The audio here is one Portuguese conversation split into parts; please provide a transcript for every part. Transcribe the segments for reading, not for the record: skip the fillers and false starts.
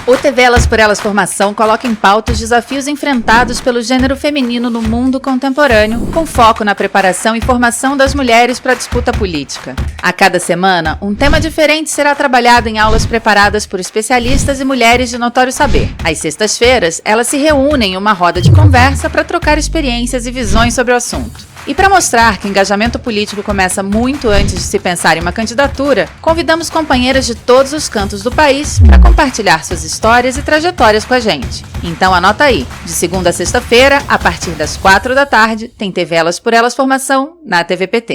O TV Elas por Elas Formação coloca em pauta os desafios enfrentados pelo gênero feminino no mundo contemporâneo, com foco na preparação e formação das mulheres para a disputa política. A cada semana, um tema diferente será trabalhado em aulas preparadas por especialistas e mulheres de notório saber. Às sextas-feiras, elas se reúnem em uma roda de conversa para trocar experiências e visões sobre o assunto. E para mostrar que o engajamento político começa muito antes de se pensar em uma candidatura, convidamos companheiras de todos os cantos do país para compartilhar suas histórias e trajetórias com a gente. Então anota aí, de segunda a sexta-feira, a partir das 4 da tarde, tem TV Elas por Elas Formação na TVPT.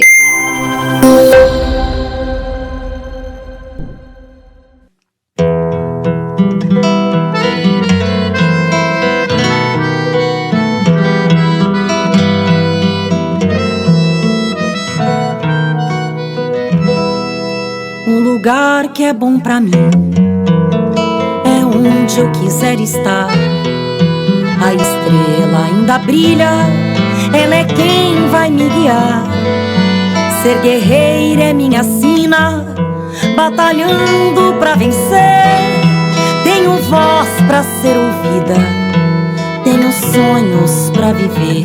Um lugar que é bom pra mim é onde eu quiser estar. A estrela ainda brilha, ela é quem vai me guiar. Ser guerreira é minha sina, batalhando pra vencer. Tenho voz pra ser ouvida, tenho sonhos pra viver.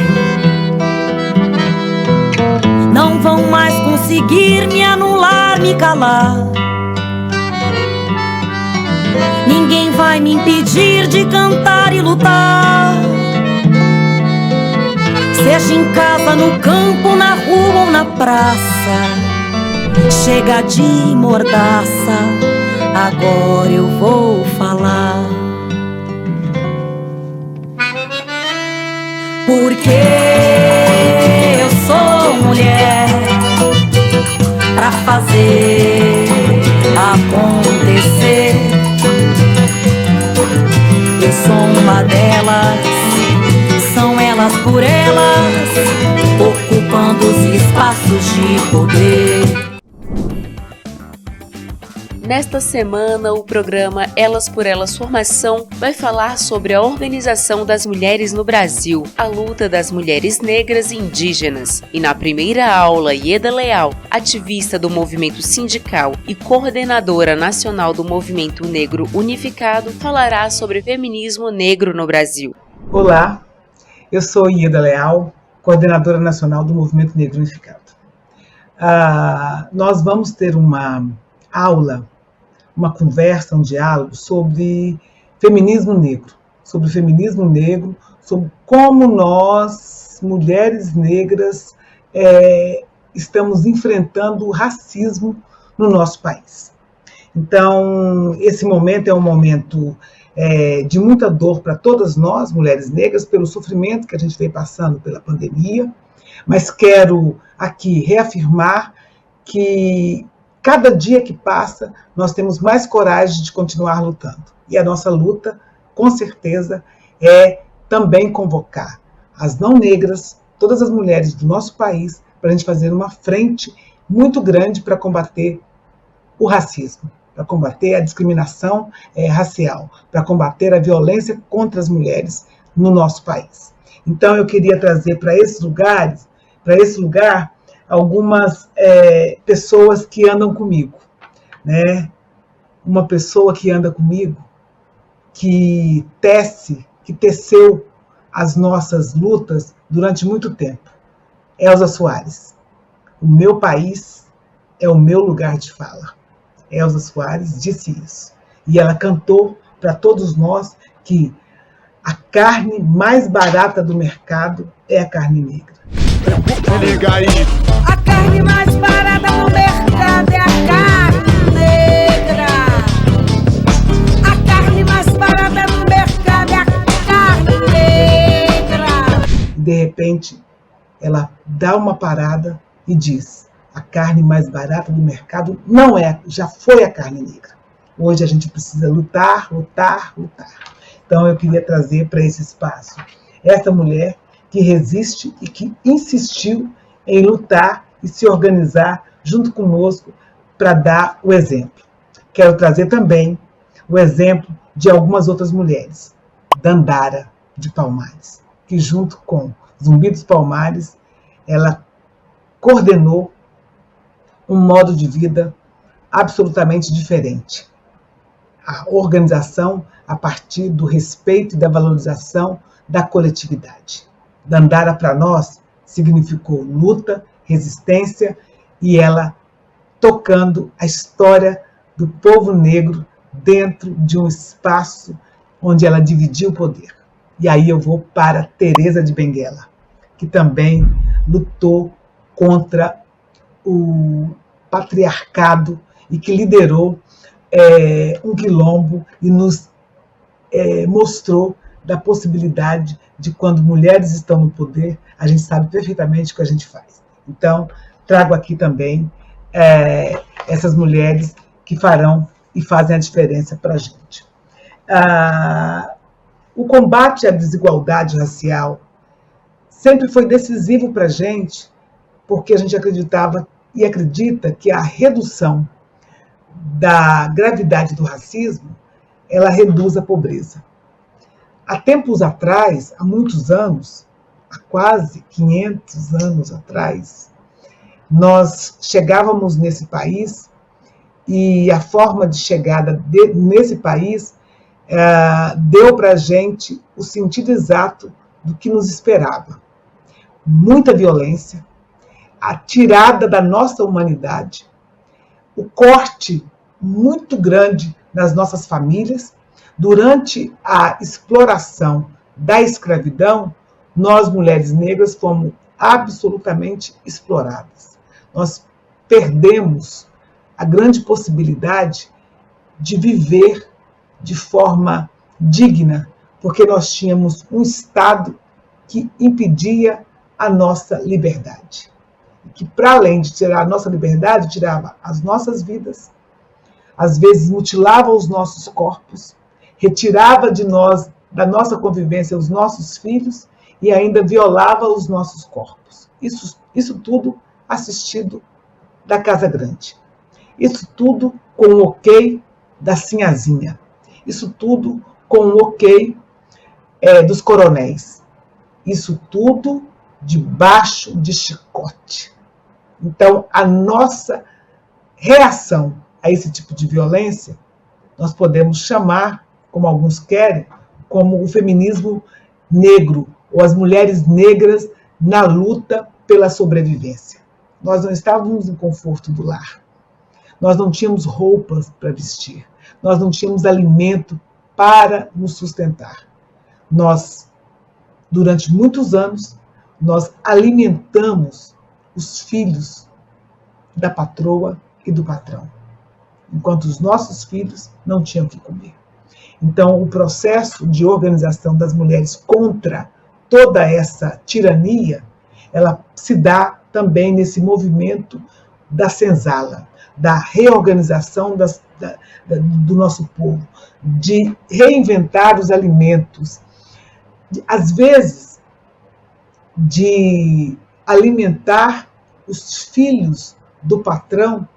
Não vão mais conseguir me anular, me calar. Ninguém vai me impedir de cantar e lutar. Seja em casa, no campo, na rua ou na praça. Chega de mordaça, agora eu vou falar. Porque eu sou mulher pra fazer acontecer. Eu sou uma delas, são elas por elas, ocupando os espaços de poder. Nesta semana, o programa Elas por Elas Formação vai falar sobre a organização das mulheres no Brasil, a luta das mulheres negras e indígenas. E na primeira aula, Ieda Leal, ativista do movimento sindical e coordenadora nacional do Movimento Negro Unificado, falará sobre feminismo negro no Brasil. Olá, eu sou Ieda Leal, coordenadora nacional do Movimento Negro Unificado. Nós vamos ter uma aula, uma conversa, um diálogo sobre feminismo negro, sobre como nós, mulheres negras, estamos enfrentando o racismo no nosso país. Então, esse momento é um momento de muita dor para todas nós, mulheres negras, pelo sofrimento que a gente vem passando pela pandemia, mas quero aqui reafirmar que cada dia que passa, nós temos mais coragem de continuar lutando. E a nossa luta, com certeza, é também convocar as não negras, todas as mulheres do nosso país, para a gente fazer uma frente muito grande para combater o racismo, para combater a discriminação racial, para combater a violência contra as mulheres no nosso país. Então, eu queria trazer para esse lugar, algumas pessoas que andam comigo, né? Uma pessoa que anda comigo, que teceu as nossas lutas durante muito tempo. Elza Soares. O meu país é o meu lugar de fala. Elza Soares disse isso. E ela cantou para todos nós que a carne mais barata do mercado é a carne negra. Liga aí. A carne mais barata no mercado é a carne negra. A carne mais barata no mercado é a carne negra. De repente, ela dá uma parada e diz: a carne mais barata do mercado não é, já foi a carne negra. Hoje a gente precisa lutar, lutar, lutar. Então eu queria trazer para esse espaço essa mulher que resiste e que insistiu em lutar e se organizar junto conosco para dar o exemplo. Quero trazer também o exemplo de algumas outras mulheres. Dandara de Palmares, que junto com Zumbi dos Palmares, ela coordenou um modo de vida absolutamente diferente. a organização a partir do respeito e da valorização da coletividade. Dandara, para nós, significou luta, resistência, e ela tocando a história do povo negro dentro de um espaço onde ela dividia o poder. E aí eu vou para Teresa de Benguela, que também lutou contra o patriarcado e que liderou um quilombo e nos mostrou da possibilidade de, quando mulheres estão no poder, a gente sabe perfeitamente o que a gente faz. Então, trago aqui também essas mulheres que farão e fazem a diferença para a gente. O combate à desigualdade racial sempre foi decisivo para a gente, porque a gente acreditava e acredita que a redução da gravidade do racismo, ela reduz a pobreza. Há tempos atrás, há muitos anos, há quase 500 anos atrás, nós chegávamos nesse país e a forma de chegada nesse país deu para a gente o sentido exato do que nos esperava. Muita violência, a tirada da nossa humanidade, o corte muito grande nas nossas famílias. Durante a exploração da escravidão, nós, mulheres negras, fomos absolutamente exploradas. Nós perdemos a grande possibilidade de viver de forma digna, porque nós tínhamos um Estado que impedia a nossa liberdade. Que, para além de tirar a nossa liberdade, tirava as nossas vidas, às vezes mutilava os nossos corpos, retirava de nós, da nossa convivência, os nossos filhos e ainda violava os nossos corpos. Isso tudo assistido da Casa Grande. Isso tudo com o ok da Sinhazinha. Isso tudo com o ok dos coronéis. Isso tudo debaixo de chicote. Então, a nossa reação a esse tipo de violência, nós podemos chamar, como alguns querem, como o feminismo negro, ou as mulheres negras na luta pela sobrevivência. Nós não estávamos no conforto do lar. Nós não tínhamos roupas para vestir. Nós não tínhamos alimento para nos sustentar. Nós, durante muitos anos, nós alimentamos os filhos da patroa e do patrão, enquanto os nossos filhos não tinham o que comer. Então, o processo de organização das mulheres contra toda essa tirania, ela se dá também nesse movimento da senzala, da reorganização do nosso povo, de reinventar os alimentos, às vezes de alimentar os filhos do patrão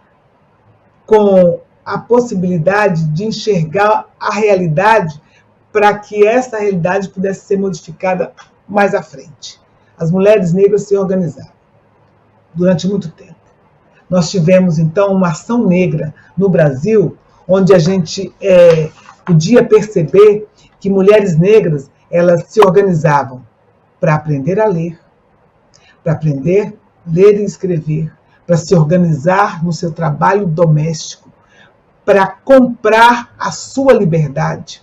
com a possibilidade de enxergar a realidade para que essa realidade pudesse ser modificada mais à frente. As mulheres negras se organizaram durante muito tempo. Nós tivemos, então, uma ação negra no Brasil, onde a gente podia perceber que mulheres negras, elas se organizavam para aprender a ler, para aprender a ler e escrever, para se organizar no seu trabalho doméstico, para comprar a sua liberdade,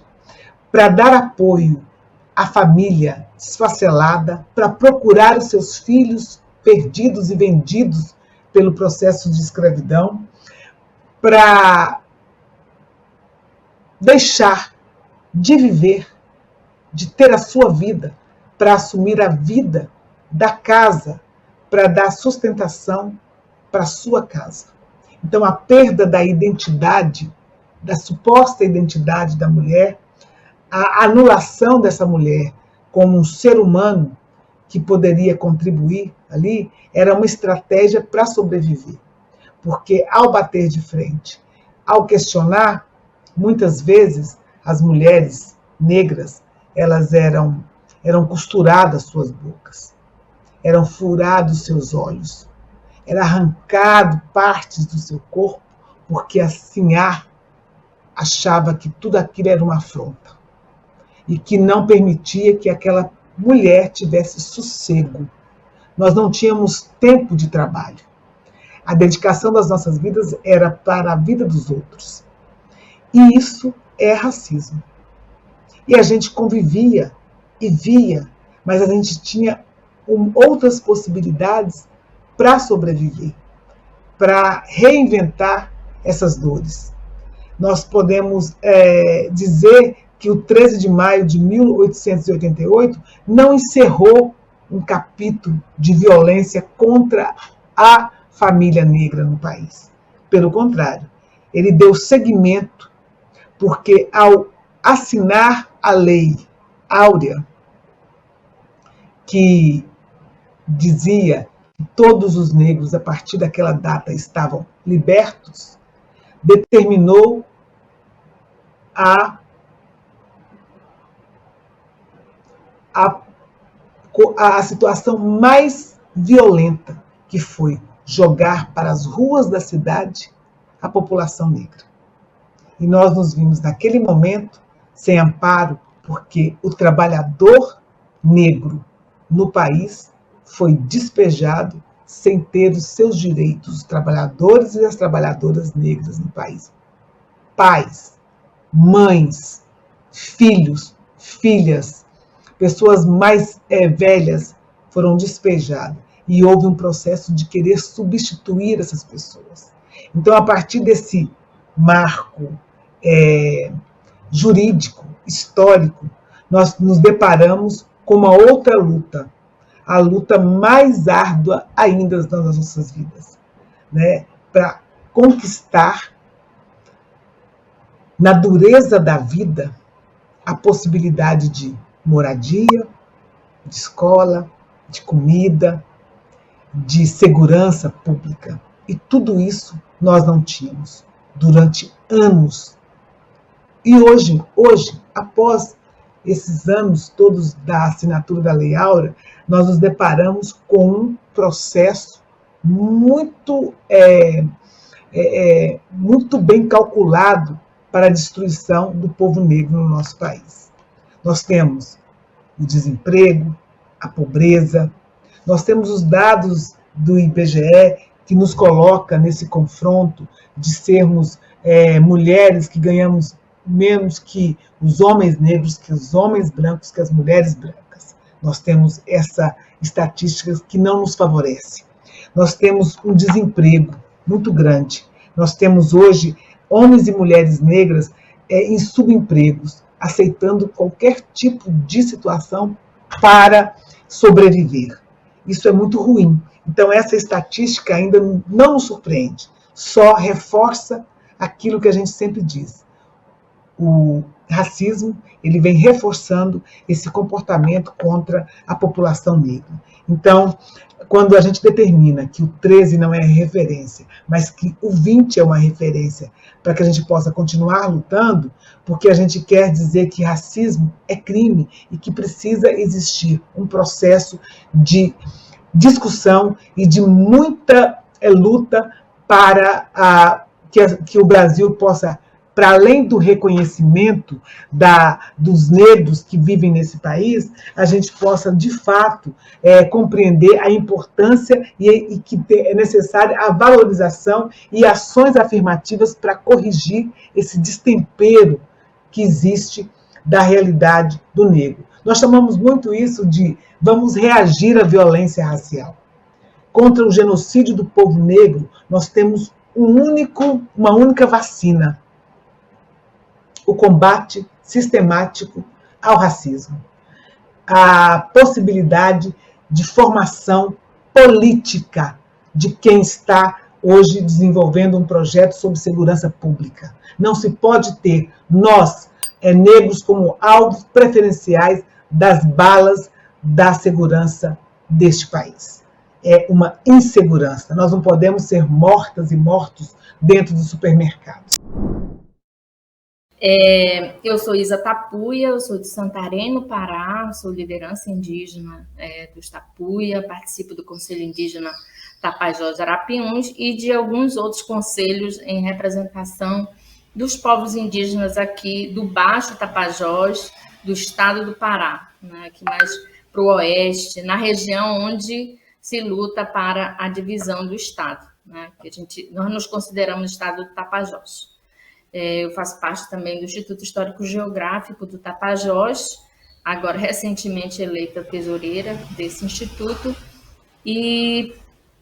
para dar apoio à família desfacelada, para procurar os seus filhos perdidos e vendidos pelo processo de escravidão, para deixar de viver, de ter a sua vida, para assumir a vida da casa, para dar sustentação para a sua casa. Então, a perda da identidade, da suposta identidade da mulher, a anulação dessa mulher como um ser humano que poderia contribuir ali, era uma estratégia para sobreviver. Porque, ao bater de frente, ao questionar, muitas vezes as mulheres negras, elas eram costuradas suas bocas, eram furados seus olhos, era arrancado partes do seu corpo, porque assim achava que tudo aquilo era uma afronta e que não permitia que aquela mulher tivesse sossego. Nós não tínhamos tempo de trabalho. A dedicação das nossas vidas era para a vida dos outros. E isso é racismo. E a gente convivia e via, mas a gente tinha outras possibilidades para sobreviver, para reinventar essas dores. Nós podemos dizer que o 13 de maio de 1888 não encerrou um capítulo de violência contra a família negra no país. Pelo contrário, ele deu seguimento, porque ao assinar a Lei Áurea, que dizia que todos os negros, a partir daquela data, estavam libertos, determinou a situação mais violenta, que foi jogar para as ruas da cidade a população negra. E nós nos vimos naquele momento sem amparo, porque o trabalhador negro no país foi despejado sem ter os seus direitos, os trabalhadores e as trabalhadoras negras no país. Pais, mães, filhos, filhas, pessoas mais velhas foram despejadas e houve um processo de querer substituir essas pessoas. Então, a partir desse marco jurídico, histórico, nós nos deparamos com uma outra luta, a luta mais árdua ainda nas nossas vidas, né? Para conquistar, na dureza da vida, a possibilidade de moradia, de escola, de comida, de segurança pública. E tudo isso nós não tínhamos durante anos. E hoje, após esses anos todos da assinatura da Lei Áurea, nós nos deparamos com um processo muito bem calculado para a destruição do povo negro no nosso país. Nós temos o desemprego, a pobreza, nós temos os dados do IBGE que nos coloca nesse confronto de sermos mulheres que ganhamos menos que os homens negros, que os homens brancos, que as mulheres brancas. Nós temos essa estatística que não nos favorece. Nós temos um desemprego muito grande. Nós temos hoje homens e mulheres negras em subempregos, aceitando qualquer tipo de situação para sobreviver. Isso é muito ruim. Então, essa estatística ainda não nos surpreende, só reforça aquilo que a gente sempre diz. O racismo, ele vem reforçando esse comportamento contra a população negra. Então, quando a gente determina que o 13 não é referência, mas que o 20 é uma referência para que a gente possa continuar lutando, porque a gente quer dizer que racismo é crime e que precisa existir um processo de discussão e de muita luta para que o Brasil possa, para além do reconhecimento dos negros que vivem nesse país, a gente possa, de fato, compreender a importância e que é necessária a valorização e ações afirmativas para corrigir esse destempero que existe da realidade do negro. Nós chamamos muito isso de vamos reagir à violência racial. Contra o genocídio do povo negro, nós temos uma única vacina: o combate sistemático ao racismo. A possibilidade de formação política de quem está hoje desenvolvendo um projeto sobre segurança pública. Não se pode ter nós, negros, como alvos preferenciais das balas da segurança deste país. É uma insegurança. Nós não podemos ser mortas e mortos dentro dos supermercados. Eu sou Isa Tapuia, eu sou de Santarém, no Pará, sou liderança indígena dos Tapuia, participo do Conselho Indígena Tapajós Arapiuns e de alguns outros conselhos em representação dos povos indígenas aqui do Baixo Tapajós, do estado do Pará, né, aqui mais para o oeste, na região onde se luta para a divisão do estado, né, que nós nos consideramos estado do Tapajós. Eu faço parte também do Instituto Histórico Geográfico do Tapajós, agora recentemente eleita tesoureira desse instituto, e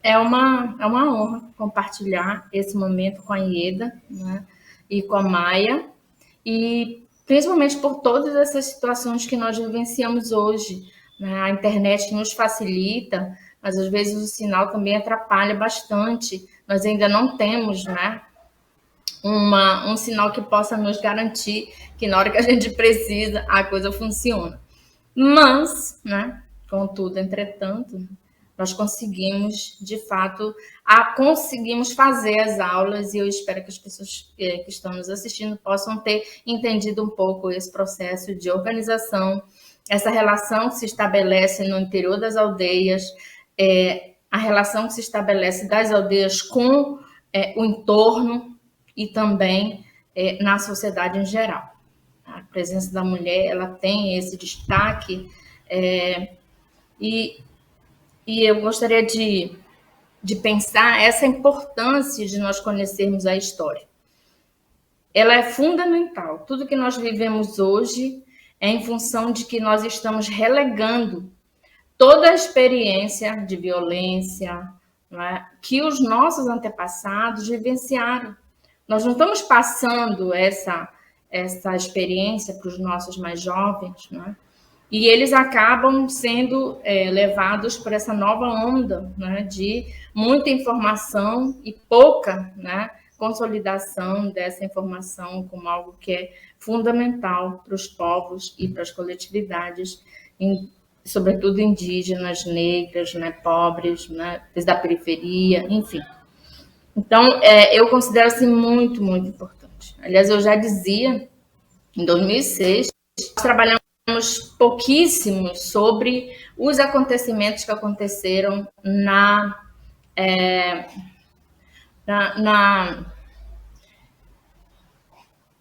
é uma honra compartilhar esse momento com a Ieda, né, e com a Maia, e principalmente por todas essas situações que nós vivenciamos hoje, né? A internet nos facilita, mas às vezes o sinal também atrapalha bastante. Nós ainda não temos, né, um sinal que possa nos garantir que na hora que a gente precisa, a coisa funciona. Mas, né, contudo, entretanto, nós conseguimos, de fato, conseguimos fazer as aulas, e eu espero que as pessoas que estão nos assistindo possam ter entendido um pouco esse processo de organização, essa relação que se estabelece no interior das aldeias, a relação que se estabelece das aldeias com o entorno e também na sociedade em geral. A presença da mulher, ela tem esse destaque, e eu gostaria de pensar essa importância de nós conhecermos a história. Ela é fundamental. Tudo que nós vivemos hoje é em função de que nós estamos relegando toda a experiência de violência, né, que os nossos antepassados vivenciaram. Nós não estamos passando essa experiência para os nossos mais jovens, né? E eles acabam sendo levados por essa nova onda, né, de muita informação e pouca, né, consolidação dessa informação como algo que é fundamental para os povos e para as coletividades, sobretudo indígenas, negras, né, pobres, né, da periferia, enfim. Então, eu considero assim muito, muito importante. Aliás, eu já dizia, em 2006, nós trabalhamos pouquíssimo sobre os acontecimentos que aconteceram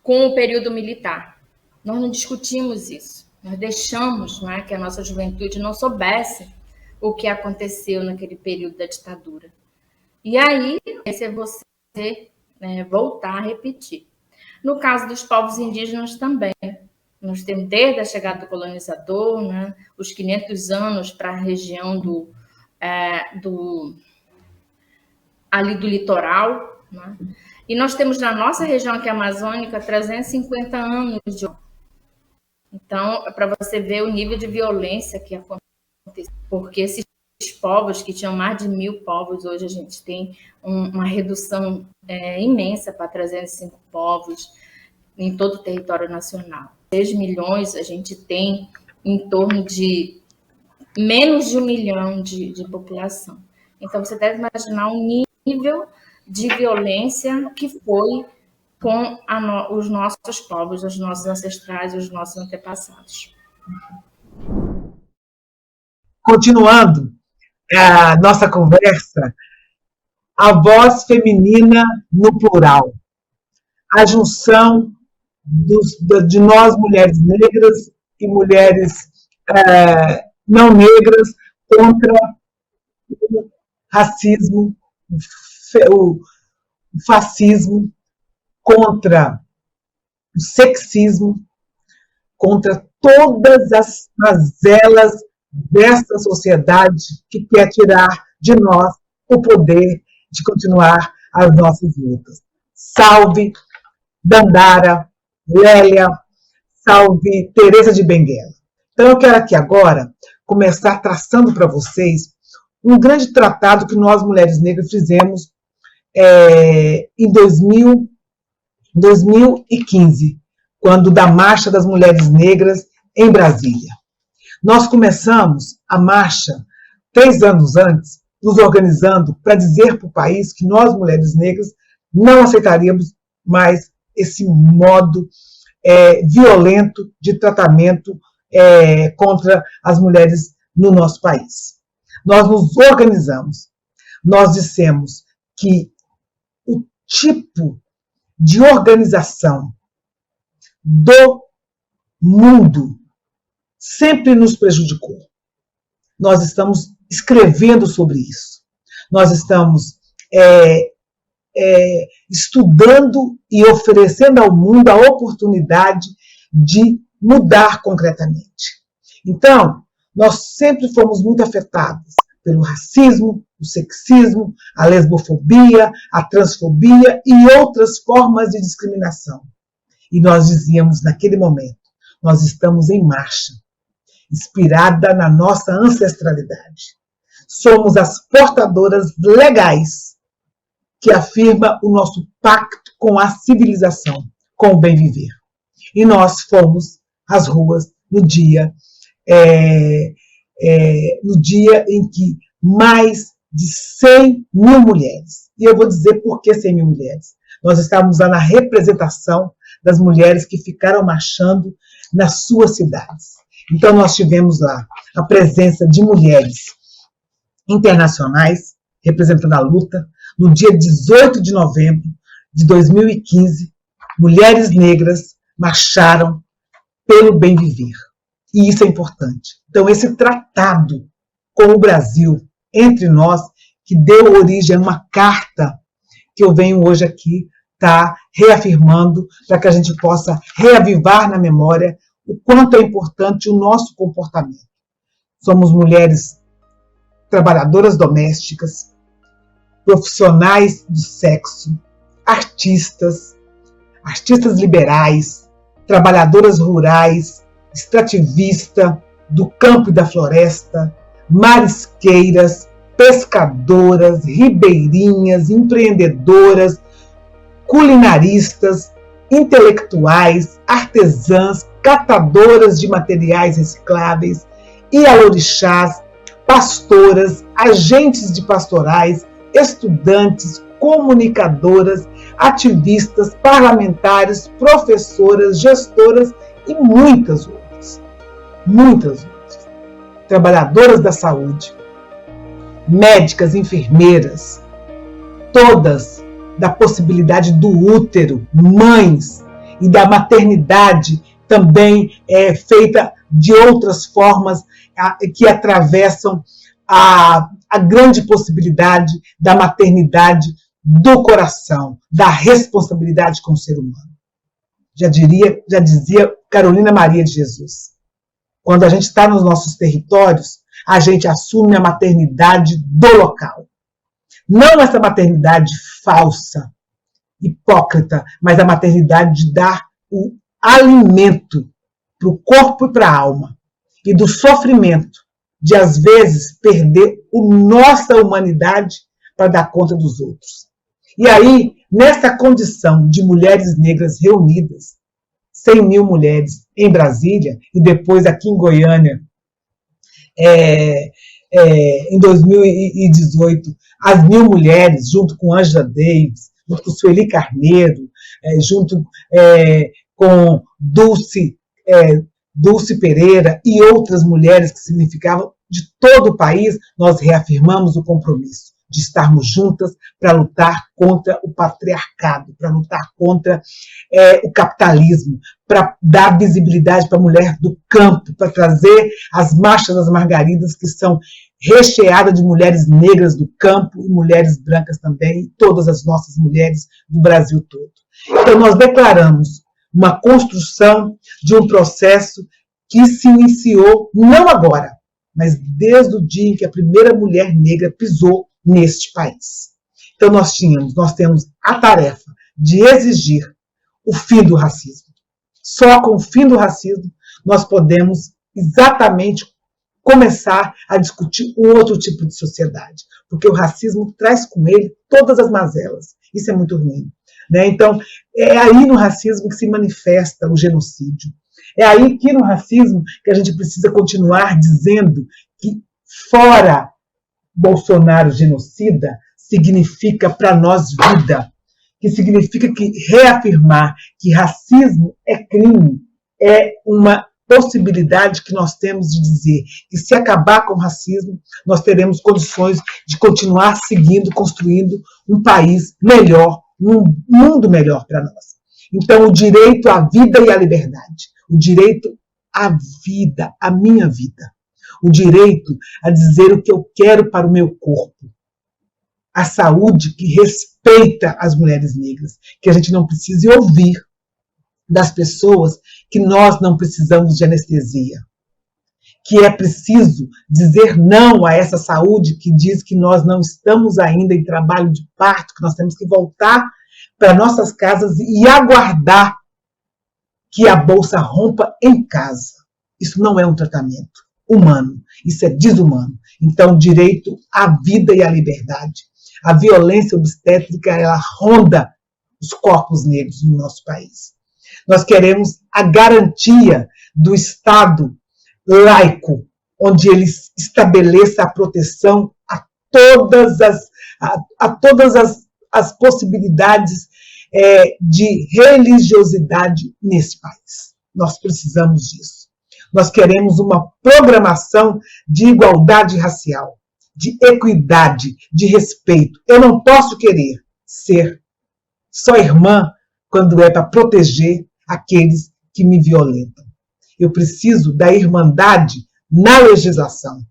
com o período militar. Nós não discutimos isso. Nós deixamos, né, que a nossa juventude não soubesse o que aconteceu naquele período da ditadura. E aí, esse é você, né, voltar a repetir. No caso dos povos indígenas também. Nós temos, desde a chegada do colonizador, né, os 500 anos para a região ali do litoral, né? E nós temos na nossa região aqui amazônica 350 anos de... Então, para você ver o nível de violência que aconteceu, porque esses povos que tinham mais de 1.000 povos, hoje a gente tem uma redução imensa para 305 povos em todo o território nacional. 6 milhões, a gente tem em torno de menos de 1 milhão de população. Então, você deve imaginar um nível de violência que foi com os nossos povos, os nossos ancestrais, os nossos antepassados. Continuando a nossa conversa, a voz feminina no plural, a junção de nós, mulheres negras e mulheres não negras, contra o racismo, o fascismo, contra o sexismo, contra todas as mazelas desta sociedade que quer tirar de nós o poder de continuar as nossas lutas. Salve Dandara, Lélia, salve Teresa de Benguela. Então eu quero aqui agora começar traçando para vocês um grande tratado que nós, mulheres negras, fizemos em 2015, quando da Marcha das Mulheres Negras em Brasília. Nós começamos a marcha 3 anos antes, nos organizando para dizer para o país que nós, mulheres negras, não aceitaríamos mais esse modo violento de tratamento contra as mulheres no nosso país. Nós nos organizamos, nós dissemos que o tipo de organização do mundo sempre nos prejudicou. Nós estamos escrevendo sobre isso. Nós estamos estudando e oferecendo ao mundo a oportunidade de mudar concretamente. Então, nós sempre fomos muito afetados pelo racismo, o sexismo, a lesbofobia, a transfobia e outras formas de discriminação. E nós dizíamos naquele momento, nós estamos em marcha, inspirada na nossa ancestralidade. Somos as portadoras legais que afirma o nosso pacto com a civilização, com o bem viver. E nós fomos às ruas no dia em que mais de 100 mil mulheres, e eu vou dizer por que 100 mil mulheres, nós estávamos lá na representação das mulheres que ficaram marchando nas suas cidades. Então nós tivemos lá a presença de mulheres internacionais representando a luta. No dia 18 de novembro de 2015, mulheres negras marcharam pelo bem viver. E isso é importante. Então, esse tratado com o Brasil, entre nós, que deu origem a uma carta que eu venho hoje aqui estar reafirmando para que a gente possa reavivar na memória o quanto é importante o nosso comportamento. Somos mulheres trabalhadoras domésticas, profissionais do sexo, artistas liberais, trabalhadoras rurais, extrativista do campo e da floresta, marisqueiras, pescadoras, ribeirinhas, empreendedoras, culinaristas, intelectuais, artesãs, catadoras de materiais recicláveis, ialorixás, pastoras, agentes de pastorais, estudantes, comunicadoras, ativistas, parlamentares, professoras, gestoras e muitas outras. Muitas outras. Trabalhadoras da saúde, médicas, enfermeiras, todas da possibilidade do útero, mães, e da maternidade também feita de outras formas que atravessam a grande possibilidade da maternidade do coração, da responsabilidade com o ser humano. Já dizia Carolina Maria de Jesus, quando a gente está nos nossos territórios, a gente assume a maternidade do local. Não essa maternidade falsa, hipócrita, mas a maternidade de dar o alimento para o corpo e para a alma. E do sofrimento de, às vezes, perder a nossa humanidade para dar conta dos outros. E aí, nessa condição de mulheres negras reunidas, 100 mil mulheres em Brasília, e depois aqui em Goiânia, em 2018, as 1.000 mulheres, junto com Angela Davis, junto com Sueli Carneiro, junto com Dulce Pereira e outras mulheres que significavam de todo o país, nós reafirmamos o compromisso de estarmos juntas para lutar contra o patriarcado, para lutar contra o capitalismo, para dar visibilidade para a mulher do campo, para trazer as marchas das margaridas que são recheadas de mulheres negras do campo e mulheres brancas também, e todas as nossas mulheres do Brasil todo. Então nós declaramos uma construção de um processo que se iniciou não agora, mas desde o dia em que a primeira mulher negra pisou neste país. Então nós temos a tarefa de exigir o fim do racismo. Só com o fim do racismo nós podemos exatamente começar a discutir um outro tipo de sociedade, porque o racismo traz com ele todas as mazelas. Isso é muito ruim, né? Então, é aí no racismo que se manifesta o genocídio. É aí que no racismo que a gente precisa continuar dizendo que fora Bolsonaro genocida significa para nós vida, que significa que reafirmar que racismo é crime, é uma possibilidade que nós temos de dizer que se acabar com o racismo, nós teremos condições de continuar seguindo, construindo um país melhor, um mundo melhor para nós. Então, o direito à vida e à liberdade, o direito à vida, à minha vida, o direito a dizer o que eu quero para o meu corpo, a saúde que respeita as mulheres negras, que a gente não precise ouvir das pessoas que nós não precisamos de anestesia, que é preciso dizer não a essa saúde que diz que nós não estamos ainda em trabalho de parto, que nós temos que voltar para nossas casas e aguardar que a bolsa rompa em casa. Isso não é um tratamento humano, isso é desumano. Então, direito à vida e à liberdade. A violência obstétrica, ela ronda os corpos negros no nosso país. Nós queremos a garantia do Estado laico, onde ele estabeleça a proteção a todas as possibilidades de religiosidade nesse país. Nós precisamos disso. Nós queremos uma programação de igualdade racial, de equidade, de respeito. Eu não posso querer ser só irmã quando é para proteger aqueles que me violentam. Eu preciso da irmandade na legislação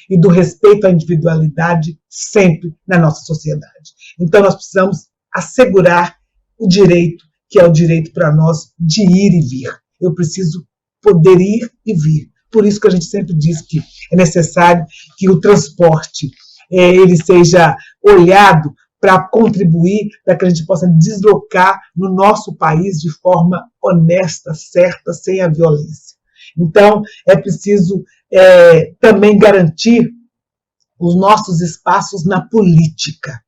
e do respeito à individualidade sempre na nossa sociedade. Então, nós precisamos assegurar o direito, que é o direito para nós de ir e vir. Eu preciso poder ir e vir. Por isso que a gente sempre diz que é necessário que o transporte ele seja olhado para contribuir, para que a gente possa deslocar no nosso país de forma honesta, certa, sem a violência. Então, é preciso também garantir os nossos espaços na política.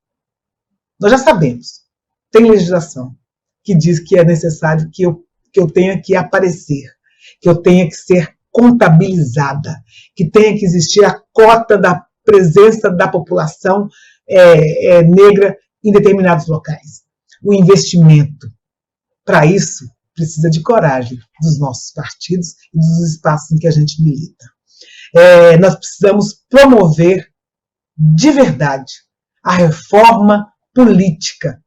Nós já sabemos, tem legislação que diz que é necessário que eu tenha que aparecer, que eu tenha que ser contabilizada, que tenha que existir a cota da presença da população negra em determinados locais. O investimento, para isso, precisa de coragem dos nossos partidos e dos espaços em que a gente milita. Nós precisamos promover de verdade a reforma política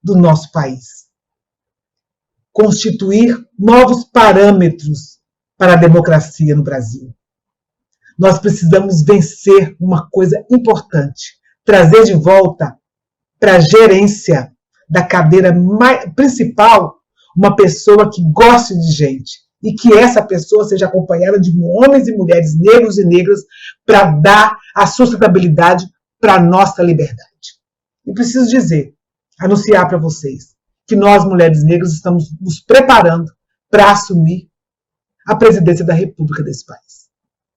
do nosso país. Constituir novos parâmetros para a democracia no Brasil. Nós precisamos vencer uma coisa importante, trazer de volta para a gerência da cadeira principal uma pessoa que goste de gente e que essa pessoa seja acompanhada de homens e mulheres negros e negras para dar a sustentabilidade para a nossa liberdade. E preciso dizer, anunciar para vocês, que nós, mulheres negras, estamos nos preparando para assumir a presidência da República desse país.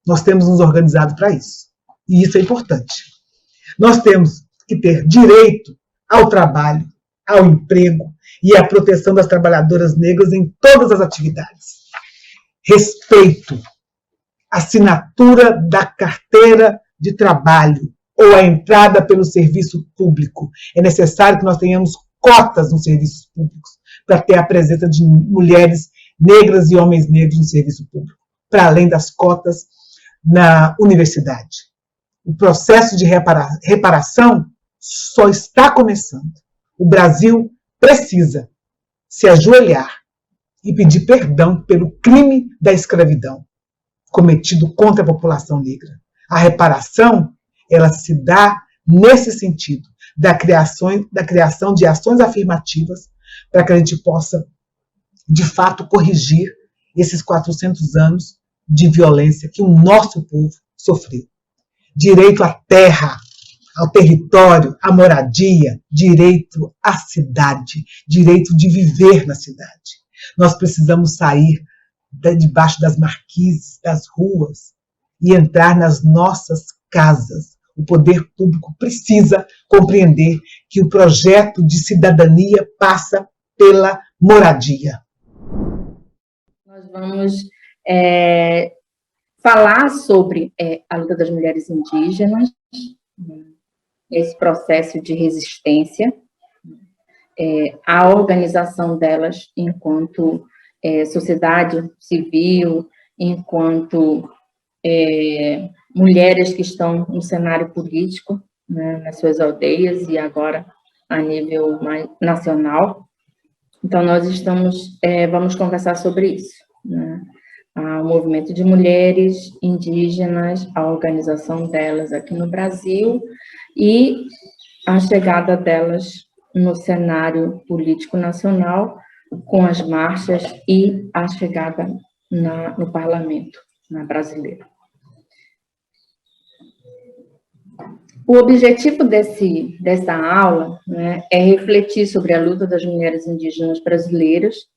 Nós temos nos organizado para isso. E isso é importante. Nós temos que ter direito ao trabalho, ao emprego e à proteção das trabalhadoras negras em todas as atividades. Respeito, assinatura da carteira de trabalho ou a entrada pelo serviço público. É necessário que nós tenhamos cotas nos serviços públicos para ter a presença de mulheres negras e homens negros no serviço público, para além das cotas na universidade. O processo de reparação só está começando. O Brasil precisa se ajoelhar e pedir perdão pelo crime da escravidão cometido contra a população negra. A reparação, ela se dá nesse sentido, da criação de ações afirmativas para que a gente possa, de fato, corrigir esses 400 anos de violência que o nosso povo sofreu. Direito à terra, ao território, à moradia, direito à cidade, direito de viver na cidade. Nós precisamos sair debaixo das marquises, das ruas, e entrar nas nossas casas. O poder público precisa compreender que o projeto de cidadania passa pela moradia. Nós vamos falar sobre a luta das mulheres indígenas, esse processo de resistência, a organização delas enquanto sociedade civil, enquanto mulheres que estão no cenário político, né, nas suas aldeias e agora a nível nacional. Então, nós vamos conversar sobre isso, né? O movimento de mulheres indígenas, a organização delas aqui no Brasil e a chegada delas no cenário político nacional, com as marchas e a chegada no parlamento brasileiro. O objetivo dessa aula, né, é refletir sobre a luta das mulheres indígenas brasileiras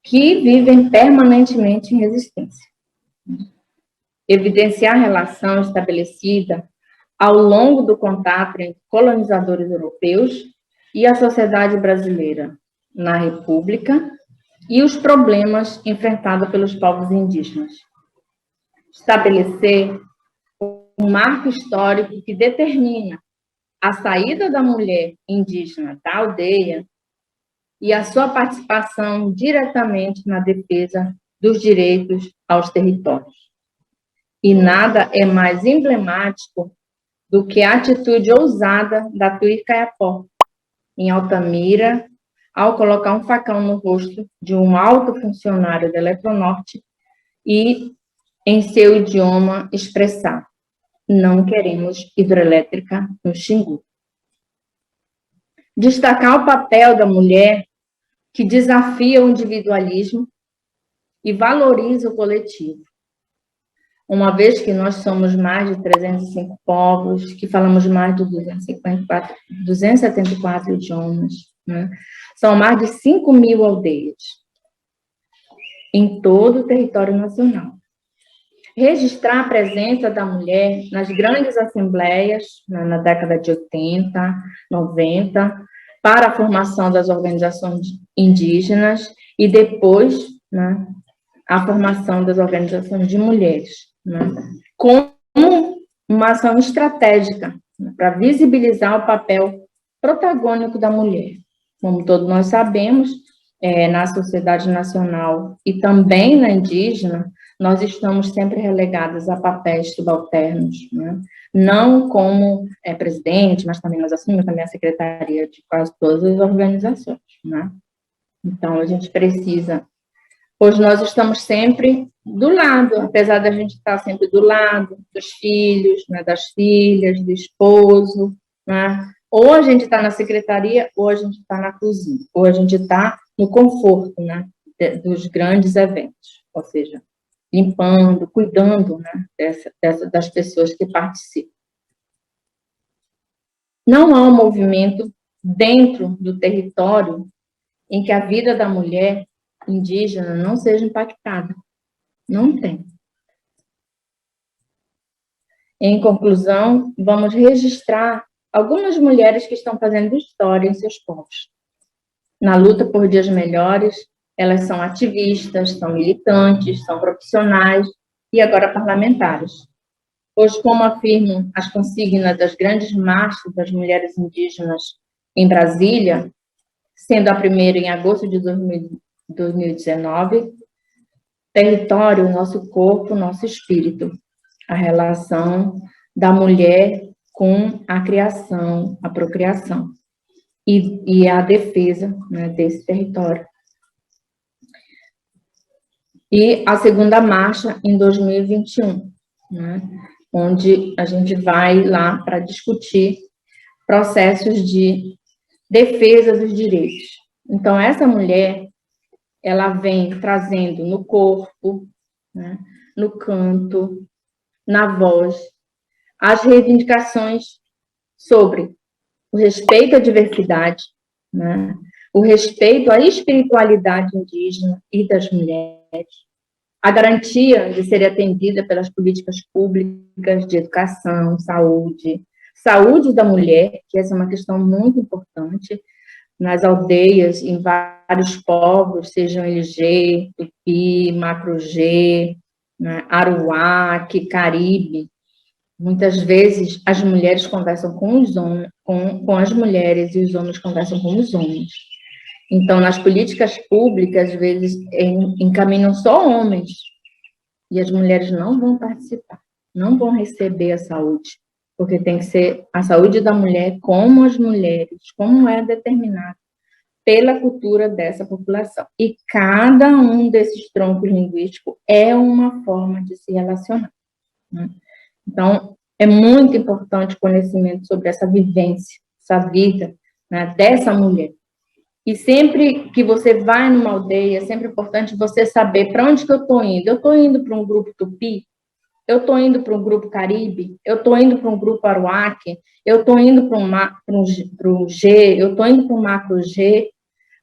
que vivem permanentemente em resistência. Evidenciar a relação estabelecida ao longo do contato entre colonizadores europeus e a sociedade brasileira na República e os problemas enfrentados pelos povos indígenas. Estabelecer um marco histórico que determina a saída da mulher indígena da aldeia e a sua participação diretamente na defesa dos direitos aos territórios. E nada é mais emblemático do que a atitude ousada da Tuí Caiapó, em Altamira, ao colocar um facão no rosto de um alto funcionário da Eletronorte e, em seu idioma, expressar: não queremos hidrelétrica no Xingu. Destacar o papel da mulher que desafia o individualismo e valoriza o coletivo. Uma vez que nós somos mais de 305 povos, que falamos mais de 274 idiomas, né? São mais de 5.000 aldeias em todo o território nacional. Registrar a presença da mulher nas grandes assembleias, na década de 80, 90, para a formação das organizações indígenas e depois, né, a formação das organizações de mulheres, né, como uma ação estratégica, né, para visibilizar o papel protagônico da mulher. Como todos nós sabemos, na sociedade nacional e também na indígena, nós estamos sempre relegadas a papéis subalternos, né? Não como presidente, mas também nós assumimos também a secretaria de quase todas as organizações, né? Então, a gente precisa... Hoje nós estamos sempre do lado, apesar da gente estar sempre do lado dos filhos, né, das filhas, do esposo, né? Ou a gente está na secretaria, ou a gente está na cozinha, ou a gente está no conforto, né, dos grandes eventos, ou seja, limpando, cuidando, né, das pessoas que participam. Não há um movimento dentro do território em que a vida da mulher indígena não seja impactada. Não tem. Em conclusão, vamos registrar algumas mulheres que estão fazendo história em seus povos. Na luta por dias melhores, elas são ativistas, são militantes, são profissionais e agora parlamentares. Pois, como afirmam as consignas das grandes marchas das mulheres indígenas em Brasília, sendo a primeira em agosto de 2019, território, nosso corpo, nosso espírito, a relação da mulher com a criação, a procriação e a defesa, né, desse território. E a segunda marcha em 2021, né, onde a gente vai lá para discutir processos de defesa dos direitos. Então, essa mulher, ela vem trazendo no corpo, né, no canto, na voz, as reivindicações sobre o respeito à diversidade, né, o respeito à espiritualidade indígena e das mulheres, a garantia de ser atendida pelas políticas públicas de educação, saúde da mulher, que essa é uma questão muito importante, nas aldeias, em vários povos, sejam LG, Tupi, Macro-G, né, Aruac, Caribe. Muitas vezes as mulheres conversam com os homens, com as mulheres e os homens conversam com os homens. Então, nas políticas públicas, às vezes, encaminham só homens e as mulheres não vão participar, não vão receber a saúde, porque tem que ser a saúde da mulher, como as mulheres, como é determinado pela cultura dessa população. E cada um desses troncos linguísticos é uma forma de se relacionar, né? Então, é muito importante o conhecimento sobre essa vivência, essa vida, né, dessa mulher. E sempre que você vai numa aldeia, é sempre importante você saber para onde que eu estou indo. Eu estou indo para um grupo tupi, eu estou indo para um grupo caribe, eu estou indo para um grupo aruaque, eu estou indo para um G, eu estou indo para um macro G,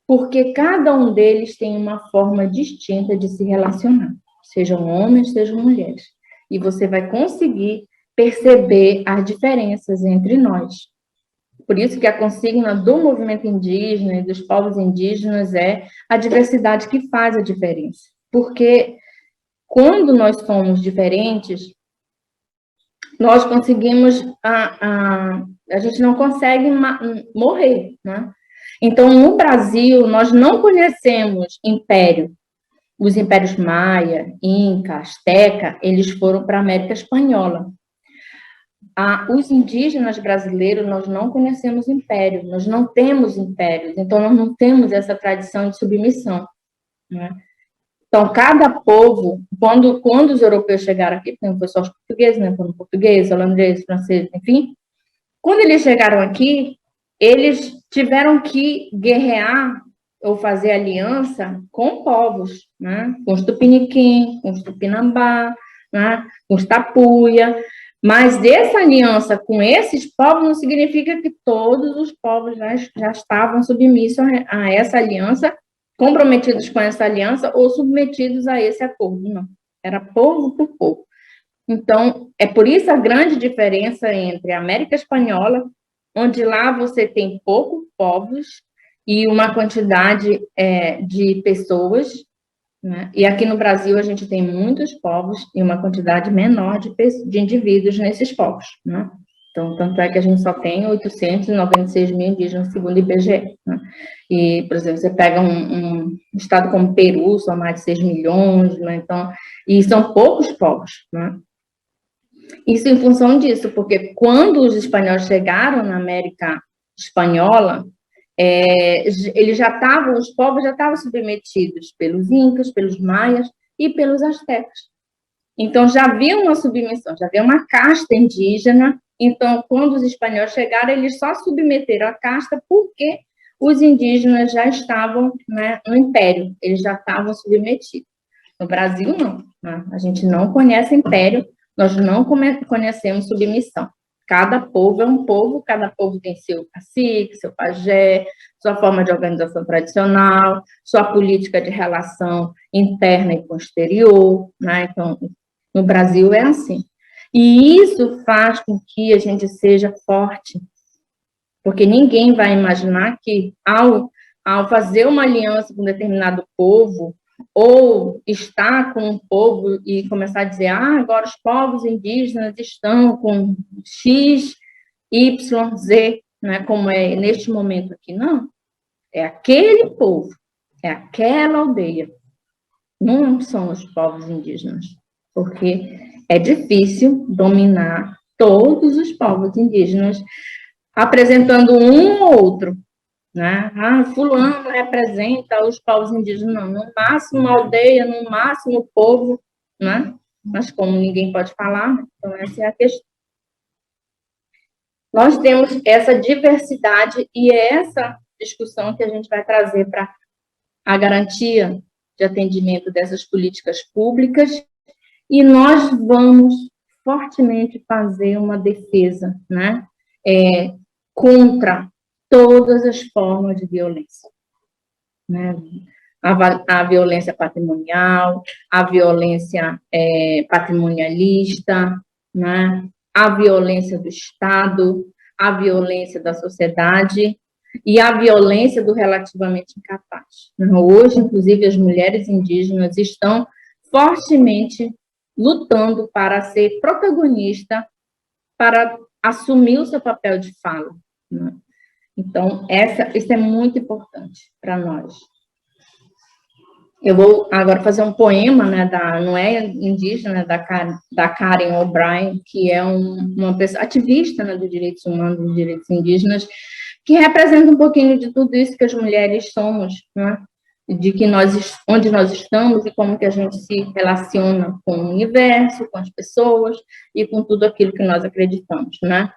porque cada um deles tem uma forma distinta de se relacionar, sejam homens, sejam mulheres. E você vai conseguir perceber as diferenças entre nós. Por isso que a consigna do movimento indígena e dos povos indígenas é a diversidade que faz a diferença. Porque quando nós somos diferentes, nós conseguimos, a gente não consegue morrer, né? Então, no Brasil, nós não conhecemos império. Os impérios Maia, Inca, Azteca, eles foram para a América Espanhola. Os indígenas brasileiros, nós não conhecemos império, nós não temos impérios, então nós não temos essa tradição de submissão, né? Então, cada povo, quando os europeus chegaram aqui, não foi só os portugueses, né? Foram portugueses, holandeses, franceses, enfim, quando eles chegaram aqui, eles tiveram que guerrear ou fazer aliança com povos, né? Com os tupiniquim, com os tupinambá, né? Com os tapuia. Mas essa aliança com esses povos não significa que todos os povos já estavam submissos a essa aliança, comprometidos com essa aliança ou submetidos a esse acordo, não. Era povo por povo. Então, é por isso a grande diferença entre a América Espanhola, onde lá você tem poucos povos e uma quantidade de pessoas, né? E aqui no Brasil a gente tem muitos povos e uma quantidade menor de indivíduos nesses povos, né? Então, tanto é que a gente só tem 896 mil indígenas, segundo o IBGE, né? E, por exemplo, você pega um estado como Peru, são mais de 6 milhões, né? Então, e são poucos povos, né? Isso em função disso, porque quando os espanhóis chegaram na América Espanhola, os povos já estavam submetidos pelos incas, pelos maias e pelos astecas. Então, já havia uma submissão, já havia uma casta indígena. Então, quando os espanhóis chegaram, eles só submeteram a casta porque os indígenas já estavam, né, no império, eles já estavam submetidos. No Brasil, não, né? A gente não conhece império, nós não conhecemos submissão. Cada povo é um povo, cada povo tem seu cacique, seu pajé, sua forma de organização tradicional, sua política de relação interna e com o exterior, né? Então, no Brasil é assim. E isso faz com que a gente seja forte, porque ninguém vai imaginar que, ao fazer uma aliança com um determinado povo, ou estar com um povo e começar a dizer, agora os povos indígenas estão com X, Y, Z, né, como é neste momento aqui. Não, é aquele povo, é aquela aldeia. Não são os povos indígenas, porque é difícil dominar todos os povos indígenas, apresentando um ou outro, né? Fulano representa os povos indígenas, não, no máximo uma aldeia, no máximo o povo, né? Mas como ninguém pode falar, então essa é a questão. Nós temos essa diversidade e é essa discussão que a gente vai trazer para a garantia de atendimento dessas políticas públicas e nós vamos fortemente fazer uma defesa, né? Contra todas as formas de violência, né? A violência patrimonial, a violência patrimonialista, né? A violência do Estado, a violência da sociedade e a violência do relativamente incapaz. Hoje, inclusive, as mulheres indígenas estão fortemente lutando para ser protagonista, para assumir o seu papel de fala, né? Então, isso é muito importante para nós. Eu vou agora fazer um poema, né, não é indígena, da Karen O'Brien, que é uma pessoa ativista, né, dos direitos humanos, dos direitos indígenas, que representa um pouquinho de tudo isso que as mulheres somos, né, de que onde nós estamos e como que a gente se relaciona com o universo, com as pessoas e com tudo aquilo que nós acreditamos, né?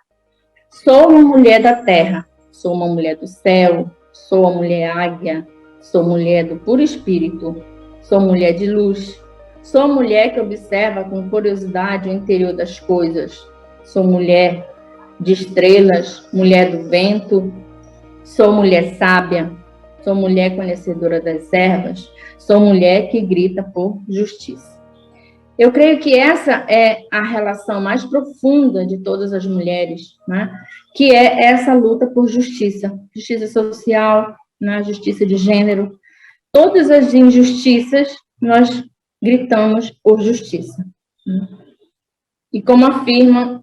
Sou uma mulher da terra, sou uma mulher do céu, sou a mulher águia, sou mulher do puro espírito, sou mulher de luz, sou mulher que observa com curiosidade o interior das coisas, sou mulher de estrelas, mulher do vento, sou mulher sábia, sou mulher conhecedora das ervas, sou mulher que grita por justiça. Eu creio que essa é a relação mais profunda de todas as mulheres, né? Que é essa luta por justiça, justiça social, né? Justiça de gênero. Todas as injustiças, nós gritamos por justiça. E como afirma,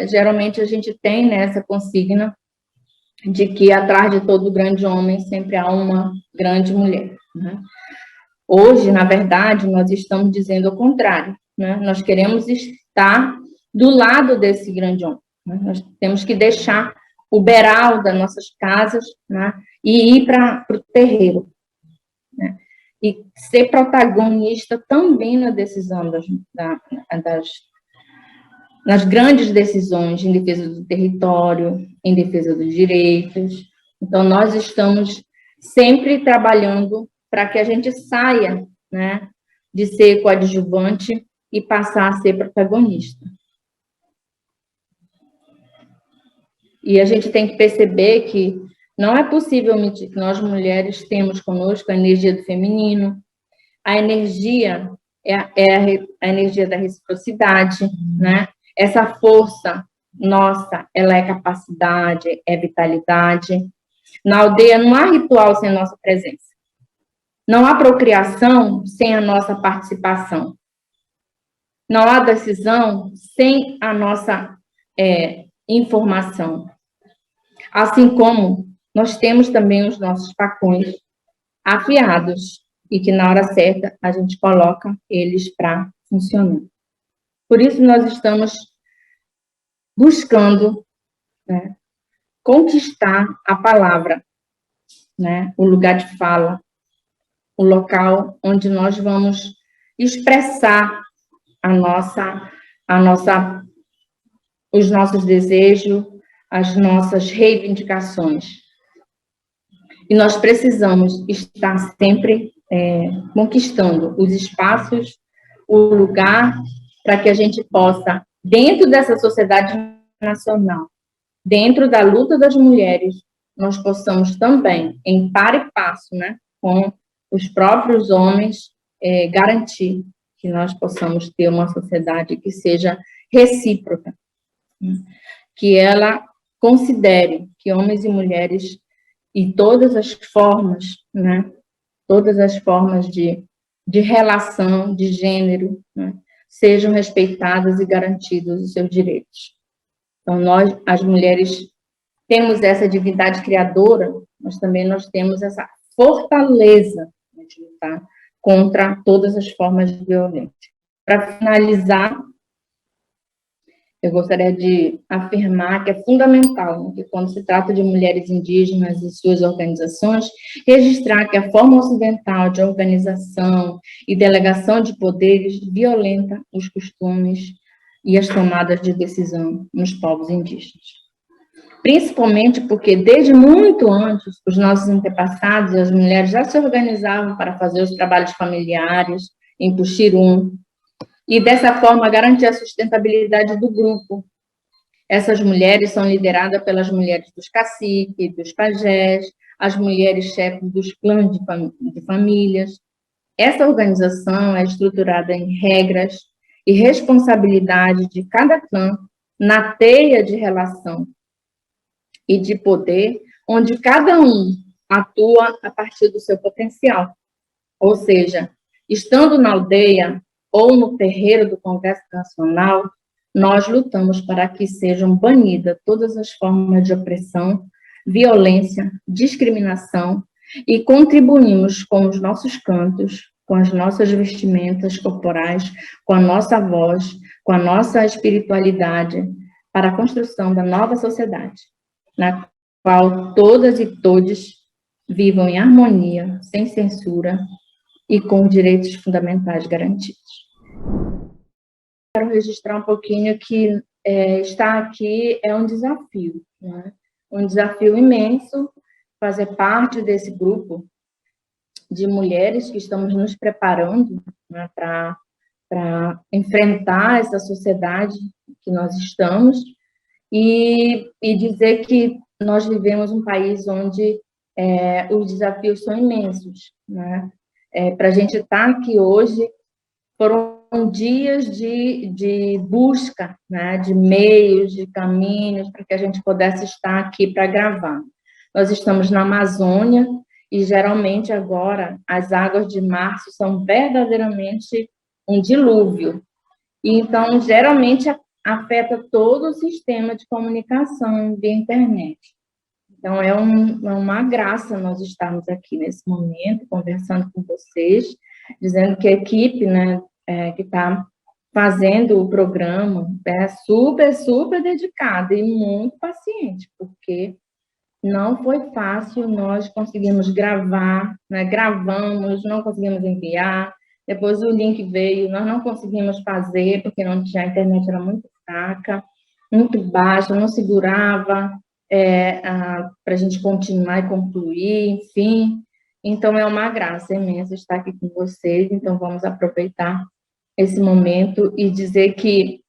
geralmente a gente tem, né, essa consigna de que atrás de todo grande homem sempre há uma grande mulher, né? Hoje, na verdade, nós estamos dizendo o contrário, né? Nós queremos estar do lado desse grande homem, né? Nós temos que deixar o beiral das nossas casas, né, e ir para o terreiro, né? E ser protagonista também na decisão nas grandes decisões em defesa do território, em defesa dos direitos. Então, nós estamos sempre trabalhando para que a gente saia, né, de ser coadjuvante e passar a ser protagonista. E a gente tem que perceber que não é possível omitir que nós mulheres temos conosco a energia do feminino, a energia é a energia da reciprocidade, né? Essa força nossa, ela é capacidade, é vitalidade. Na aldeia não há ritual sem a nossa presença. Não há procriação sem a nossa participação. Não há decisão sem a nossa informação. Assim como nós temos também os nossos facões afiados e que na hora certa a gente coloca eles para funcionar. Por isso nós estamos buscando, né, conquistar a palavra, né, o lugar de fala, o local onde nós vamos expressar os nossos desejos, as nossas reivindicações. E nós precisamos estar sempre conquistando os espaços, o lugar, para que a gente possa, dentro dessa sociedade nacional, dentro da luta das mulheres, nós possamos também, em par e passo, né, com os próprios homens, garantir que nós possamos ter uma sociedade que seja recíproca, que ela considere que homens e mulheres e todas as formas, né, todas as formas de relação, de gênero, né, sejam respeitadas e garantidos os seus direitos. Então, nós, as mulheres, temos essa divindade criadora, mas também nós temos essa fortaleza de lutar contra todas as formas de violência. Para finalizar, eu gostaria de afirmar que é fundamental, né, que quando se trata de mulheres indígenas e suas organizações, registrar que a forma ocidental de organização e delegação de poderes violenta os costumes e as tomadas de decisão nos povos indígenas. Principalmente porque, desde muito antes, os nossos antepassados e as mulheres já se organizavam para fazer os trabalhos familiares, em Puxirum, e dessa forma garantir a sustentabilidade do grupo. Essas mulheres são lideradas pelas mulheres dos caciques, dos pajés, as mulheres chefes dos clãs de famílias. Essa organização é estruturada em regras e responsabilidade de cada clã na teia de relação e de poder, onde cada um atua a partir do seu potencial. Ou seja, estando na aldeia ou no terreiro do Congresso Nacional, nós lutamos para que sejam banidas todas as formas de opressão, violência, discriminação e contribuímos com os nossos cantos, com as nossas vestimentas corporais, com a nossa voz, com a nossa espiritualidade, para a construção da nova sociedade, na qual todas e todos vivam em harmonia, sem censura e com direitos fundamentais garantidos. Quero registrar um pouquinho que estar aqui é um desafio, né? Um desafio imenso fazer parte desse grupo de mulheres que estamos nos preparando, né, para enfrentar essa sociedade que nós estamos e dizer que nós vivemos um país onde os desafios são imensos, né? Para a gente estar aqui hoje, foram dias de busca, né, de meios, de caminhos, para que a gente pudesse estar aqui para gravar. Nós estamos na Amazônia e, geralmente, agora, as águas de março são verdadeiramente um dilúvio. E, então, geralmente, afeta todo o sistema de comunicação via internet. Então, é uma graça nós estarmos aqui nesse momento, conversando com vocês, dizendo que a equipe, né, que está fazendo o programa é super, super dedicada e muito paciente, porque não foi fácil, nós conseguimos gravar, né, gravamos, não conseguimos enviar, depois o link veio, nós não conseguimos fazer, porque não tinha, a internet era muito fraca, muito baixa, não segurava para a gente continuar e concluir, enfim. Então, é uma graça imensa estar aqui com vocês, então vamos aproveitar esse momento e dizer que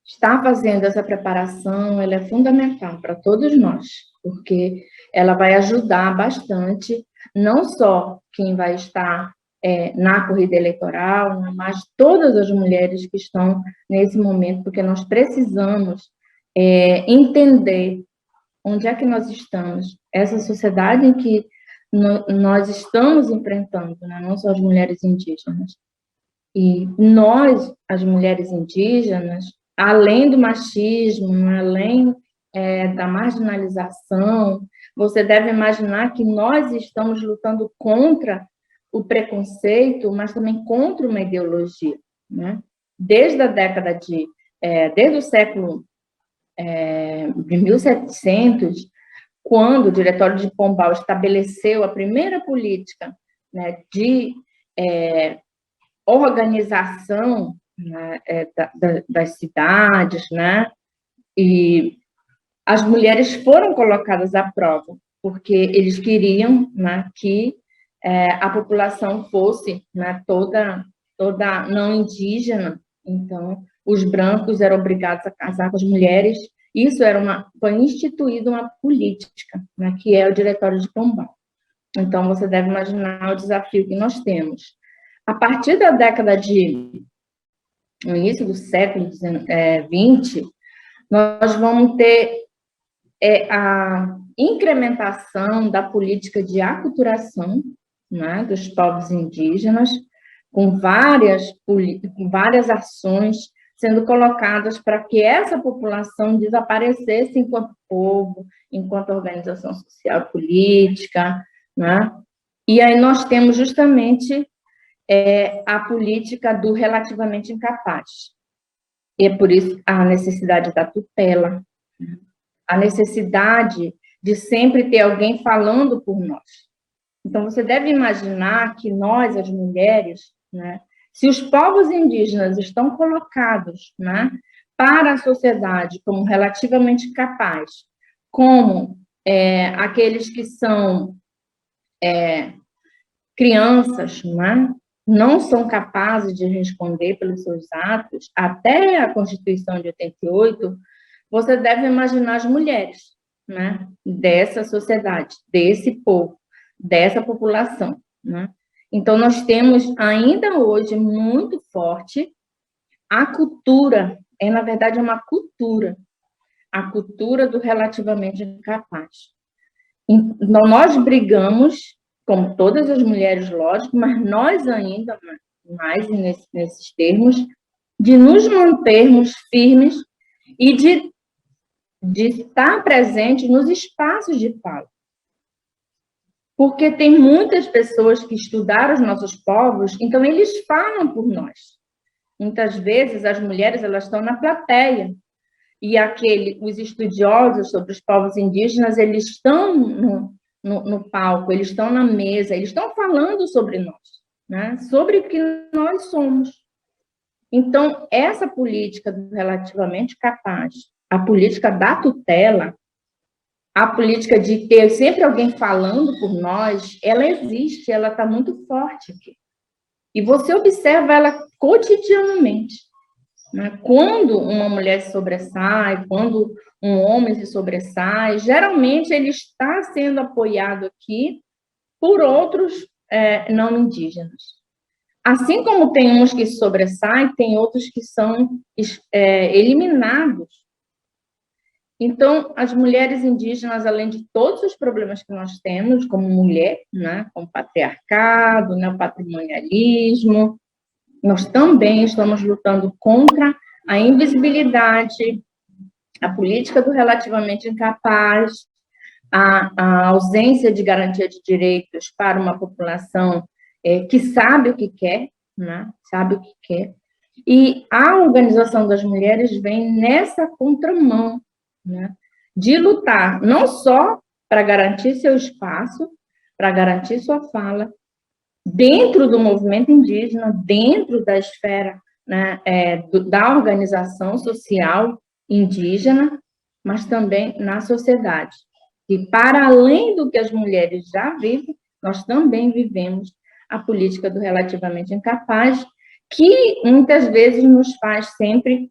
estar fazendo essa preparação, ela é fundamental para todos nós, porque ela vai ajudar bastante, não só quem vai estar na corrida eleitoral, mas todas as mulheres que estão nesse momento, porque nós precisamos entender onde é que nós estamos, essa sociedade em que nós estamos enfrentando, né? Não só as mulheres indígenas. E nós, as mulheres indígenas, além do machismo, além da marginalização, você deve imaginar que nós estamos lutando contra o preconceito, mas também contra uma ideologia, né? Desde a década desde o século de 1700, quando o Diretório de Pombal estabeleceu a primeira política, né, de organização, né, das cidades, né, e as mulheres foram colocadas à prova, porque eles queriam, né, que a população fosse, né, toda não indígena. Então, os brancos eram obrigados a casar com as mulheres. Isso foi instituído uma política, né, que é o Diretório de Pombal. Então, você deve imaginar o desafio que nós temos. A partir da década no início do século XX, nós vamos ter a incrementação da política de aculturação, né, dos povos indígenas, com várias ações sendo colocadas para que essa população desaparecesse enquanto povo, enquanto organização social política, né? E aí nós temos justamente a política do relativamente incapaz. E é por isso a necessidade da tutela, a necessidade de sempre ter alguém falando por nós. Então, você deve imaginar que nós, as mulheres, né, se os povos indígenas estão colocados, né, para a sociedade como relativamente capaz, como aqueles que são crianças, né, não são capazes de responder pelos seus atos, até a Constituição de 88, você deve imaginar as mulheres, né, dessa sociedade, desse povo, dessa população, né? Então, nós temos ainda hoje muito forte a cultura, na verdade, uma cultura, a cultura do relativamente incapaz. Então, nós brigamos, como todas as mulheres, lógico, mas nós ainda mais nesses termos, de nos mantermos firmes e de estar presentes nos espaços de fala. porque tem muitas pessoas que estudaram os nossos povos, então eles falam por nós. Muitas vezes as mulheres elas estão na plateia e os estudiosos sobre os povos indígenas eles estão no palco, eles estão na mesa, eles estão falando sobre nós, né? Sobre o que nós somos. Então, essa política do relativamente capaz, a política da tutela, a política de ter sempre alguém falando por nós, ela existe, ela está muito forte aqui. E você observa ela cotidianamente, né? Quando uma mulher se sobressai, quando um homem se sobressai, geralmente ele está sendo apoiado aqui por outros não indígenas. Assim como tem uns que se sobressaem, tem outros que são eliminados. Então, as mulheres indígenas, além de todos os problemas que nós temos como mulher, né, como patriarcado, né, o patrimonialismo, nós também estamos lutando contra a invisibilidade, a política do relativamente incapaz, a ausência de garantia de direitos para uma população que sabe o que quer, né, sabe o que quer. E a organização das mulheres vem nessa contramão, né, de lutar não só para garantir seu espaço, para garantir sua fala, dentro do movimento indígena, dentro da esfera, né, da organização social indígena, mas também na sociedade. E para além do que as mulheres já vivem, nós também vivemos a política do relativamente incapaz, que muitas vezes nos faz sempre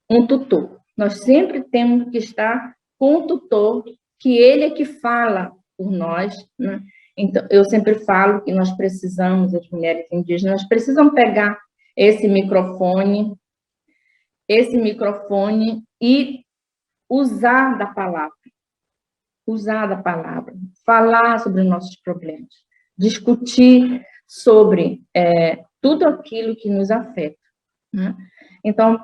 um tutor. Nós sempre temos que estar com o tutor, que ele é que fala por nós, né? Então, eu sempre falo que nós precisamos, as mulheres indígenas, precisam pegar esse microfone e usar da palavra, falar sobre os nossos problemas, discutir sobre tudo aquilo que nos afeta, né? Então,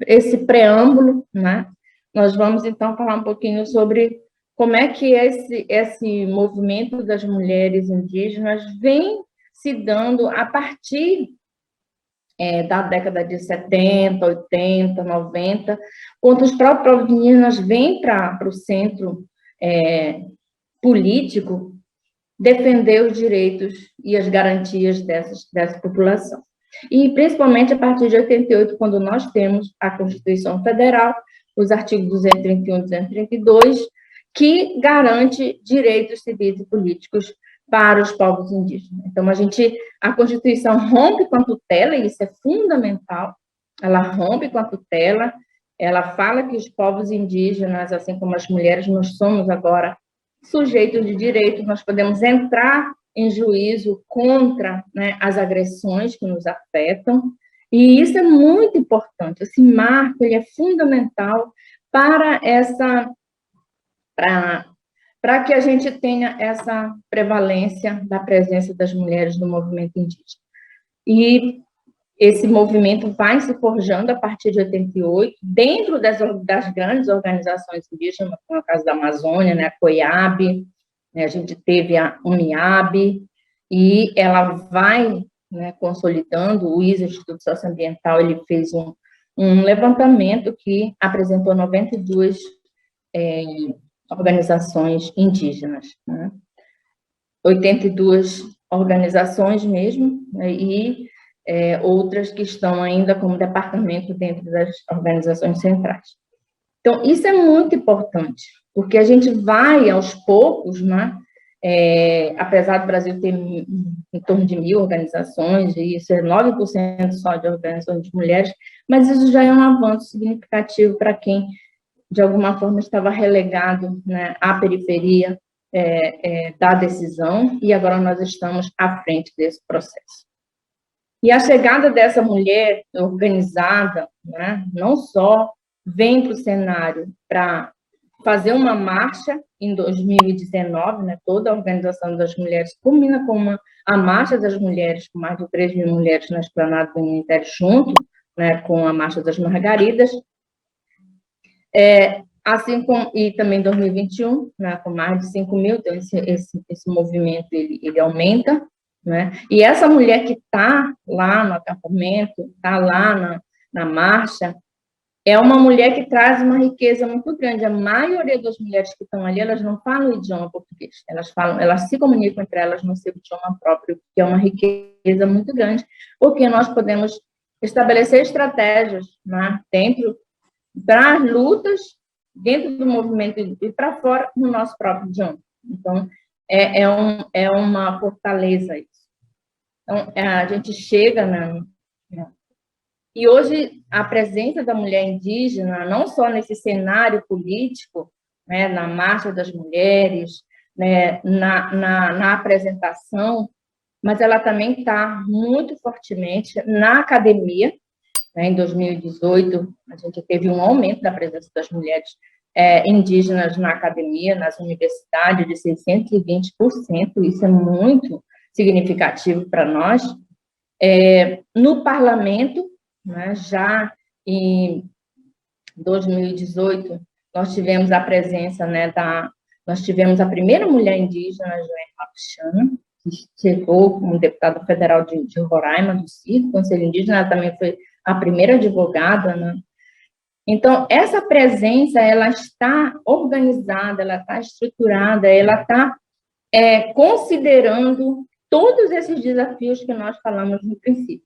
esse preâmbulo, né? Nós vamos, então, falar um pouquinho sobre como é que esse movimento das mulheres indígenas vem se dando a partir da década de 70, 80, 90, quando os próprios indígenas vêm para o centro político defender os direitos e as garantias dessa população. E, principalmente, a partir de 88, quando nós temos a Constituição Federal, os artigos 231 e 232, que garante direitos civis e políticos para os povos indígenas. Então, a Constituição rompe com a tutela, e isso é fundamental, ela rompe com a tutela, ela fala que os povos indígenas, assim como as mulheres, nós somos agora sujeitos de direitos, nós podemos entrar em juízo contra, né, as agressões que nos afetam, e isso é muito importante. Esse marco ele é fundamental para que a gente tenha essa prevalência da presença das mulheres no movimento indígena. E esse movimento vai se forjando a partir de 88, dentro das grandes organizações indígenas, como é o caso da Amazônia, né, a COIAB, né, a gente teve a UNIAB, e ela vai, né, consolidando. O ISA, Instituto Socioambiental, ele fez um levantamento que apresentou 92 organizações indígenas, né? 82 organizações mesmo, né, e outras que estão ainda como departamento dentro das organizações centrais. Então, isso é muito importante, porque a gente vai, aos poucos, né, apesar do Brasil ter em torno de 1.000 organizações, e isso é 9% só de organizações de mulheres, mas isso já é um avanço significativo para quem, de alguma forma, estava relegado, né, à periferia da decisão, e agora nós estamos à frente desse processo. E a chegada dessa mulher organizada, né, não só vem para o cenário para fazer uma marcha em 2019, né, toda a organização das mulheres culmina com a Marcha das Mulheres, com mais de 3.000 mulheres na Esplanada do Ministério junto, né, com a Marcha das Margaridas. Assim como, e também em 2021, né, com mais de 5 mil, então esse movimento ele aumenta, né? E essa mulher que está lá no acampamento, está lá na marcha, é uma mulher que traz uma riqueza muito grande. A maioria das mulheres que estão ali, elas não falam o idioma português, elas se comunicam entre elas no seu idioma próprio, que é uma riqueza muito grande, porque nós podemos estabelecer estratégias, né, dentro das lutas, dentro do movimento e para fora, no nosso próprio idioma. Então, é uma fortaleza isso. Então, a gente chega e hoje, a presença da mulher indígena, não só nesse cenário político, né, na Marcha das Mulheres, né, na apresentação, mas ela também está muito fortemente na academia. Né, em 2018, a gente teve um aumento da presença das mulheres indígenas na academia, nas universidades, de 620%, isso é muito significativo para nós. No parlamento, né, já em 2018, nós tivemos a presença, né, nós tivemos a primeira mulher indígena, Joênia Mapuchana, que chegou como deputada federal de Roraima, do CID, Conselho Indígena, ela também foi a primeira advogada, né? Então, essa presença, ela está organizada, ela está estruturada, ela está considerando todos esses desafios que nós falamos no princípio.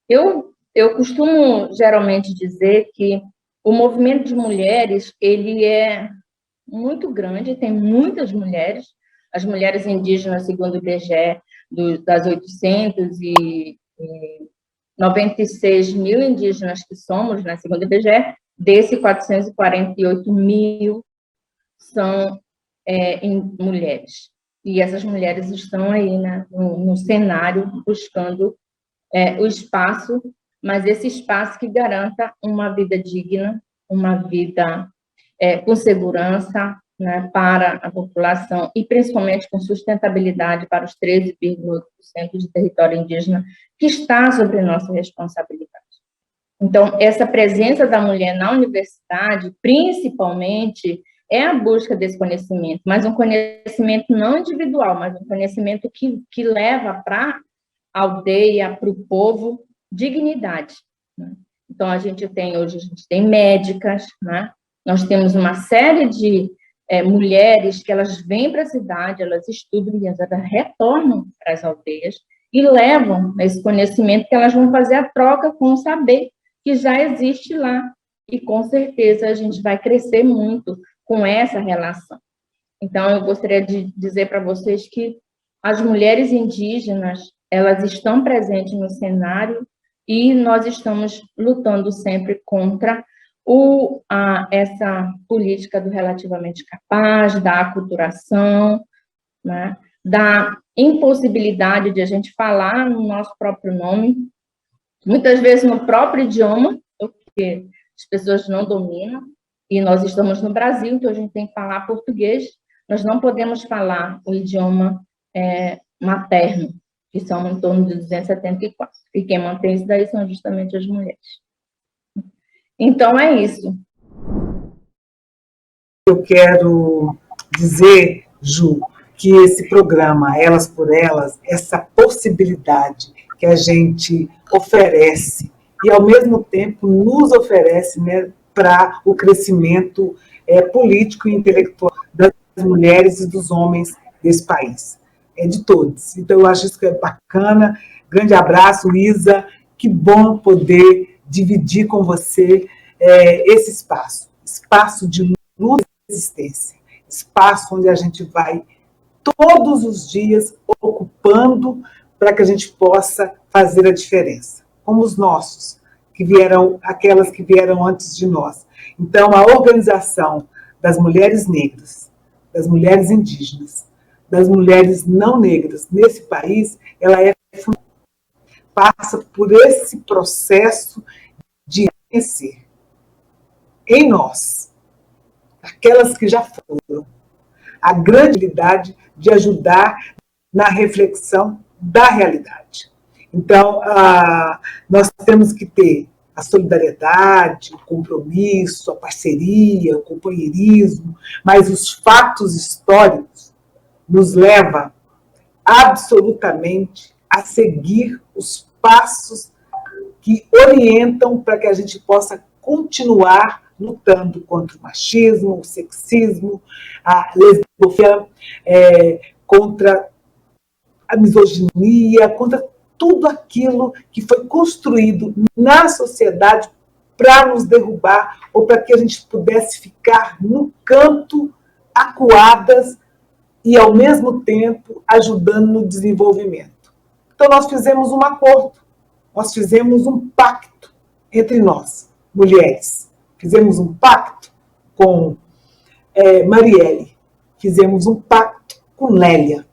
Eu costumo, geralmente, dizer que o movimento de mulheres, ele é muito grande, tem muitas mulheres, as mulheres indígenas, segundo o IBGE, das 896 mil indígenas que somos, né, segundo o IBGE, desse 448 mil são mulheres. E essas mulheres estão aí, né, no cenário buscando o espaço, mas esse espaço que garanta uma vida digna, uma vida com segurança, né, para a população e principalmente com sustentabilidade para os 13,8% de território indígena que está sobre nossa responsabilidade. Então, essa presença da mulher na universidade, principalmente, é a busca desse conhecimento, mas um conhecimento não individual, mas um conhecimento que leva para a aldeia, para o povo, dignidade. Né? Então, hoje a gente tem médicas, né? Nós temos uma série de mulheres que elas vêm para a cidade, elas estudam e elas retornam para as aldeias e levam esse conhecimento que elas vão fazer a troca com o saber que já existe lá. E, com certeza, a gente vai crescer muito com essa relação. Então, eu gostaria de dizer para vocês que as mulheres indígenas, elas estão presentes no cenário e nós estamos lutando sempre contra essa política do relativamente capaz, da aculturação, né, da impossibilidade de a gente falar no nosso próprio nome, muitas vezes no próprio idioma, porque as pessoas não dominam, e nós estamos no Brasil, então a gente tem que falar português, nós não podemos falar o idioma materno, que são em torno de 274, e quem mantém isso daí são justamente as mulheres. Então, é isso. Eu quero dizer, Ju, que esse programa, Elas por Elas, essa possibilidade que a gente oferece e, ao mesmo tempo, nos oferece, né, para o crescimento político e intelectual das mulheres e dos homens desse país. É de todos. Então, eu acho isso que é bacana. Grande abraço, Isa. Que bom poder dividir com você esse espaço de luta e resistência, espaço onde a gente vai todos os dias ocupando para que a gente possa fazer a diferença, como os nossos, aquelas que vieram antes de nós. Então, a organização das mulheres negras, das mulheres indígenas, das mulheres não negras nesse país, ela passa por esse processo de reconhecer em nós, aquelas que já foram, a grande habilidade de ajudar na reflexão da realidade. Então, nós temos que ter a solidariedade, o compromisso, a parceria, o companheirismo, mas os fatos históricos nos levam absolutamente a seguir os passos que orientam para que a gente possa continuar lutando contra o machismo, o sexismo, a lesbofobia, contra a misoginia, contra tudo aquilo que foi construído na sociedade para nos derrubar ou para que a gente pudesse ficar no canto, acuadas e, ao mesmo tempo, ajudando no desenvolvimento. Então, nós fizemos um acordo, nós fizemos um pacto entre nós, mulheres. Fizemos um pacto com Marielle, fizemos um pacto com Lélia